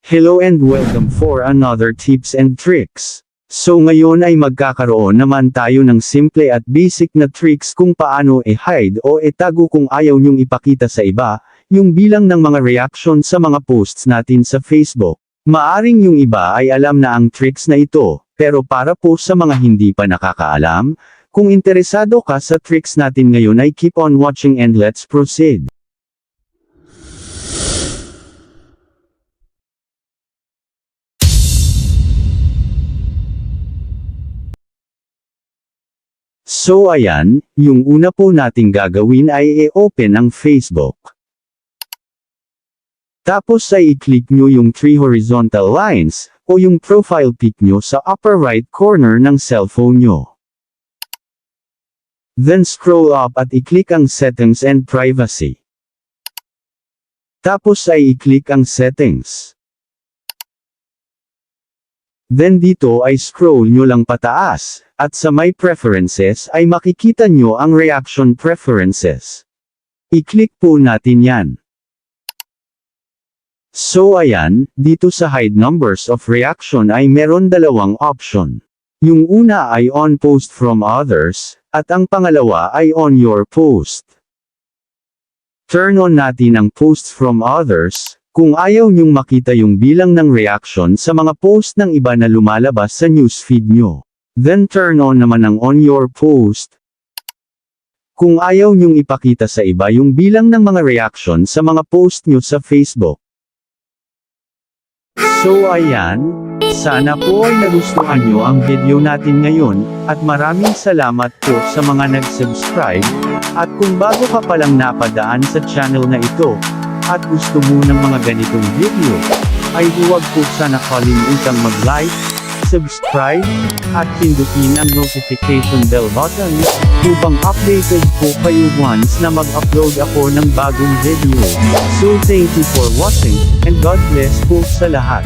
Hello and welcome for another tips and tricks. So ngayon ay magkakaroon naman tayo ng simple at basic na tricks kung paano i-hide o itago kung ayaw nyong ipakita sa iba, yung bilang ng mga reaction sa mga posts natin sa Facebook. Maaring yung iba ay alam na ang tricks na ito, pero para po sa mga hindi pa nakakaalam, kung interesado ka sa tricks natin ngayon ay keep on watching and let's proceed. So ayan, yung una po nating gagawin ay i-open ang Facebook. Tapos ay i-click nyo yung 3 horizontal lines, o yung profile pic nyo sa upper right corner ng cellphone nyo. Then scroll up at i-click ang settings and privacy. Tapos ay i-click ang settings. Then dito ay scroll nyo lang pataas, at sa My Preferences ay makikita nyo ang Reaction Preferences. I-click po natin yan. So ayan, dito sa Hide Numbers of Reaction ay meron dalawang option. Yung una ay On Post from Others, at ang pangalawa ay On Your Post. Turn on natin ang Posts from Others, kung ayaw nyong makita yung bilang ng reaction sa mga post ng iba na lumalabas sa newsfeed nyo. Then turn on naman ang On Your Post. Kung ayaw nyong ipakita sa iba yung bilang ng mga reaction sa mga post nyo sa Facebook. So ayan, sana po ay nagustuhan nyo ang video natin ngayon, at maraming salamat po sa mga nag-subscribe, at kung bago ka palang napadaan sa channel na ito, at gusto mo ng mga ganitong video, ay huwag po sana kalimutang mag-like, subscribe, at pindutin ang notification bell button, upang updated po kayo once na mag-upload ako ng bagong video. So thank you for watching, and God bless po sa lahat.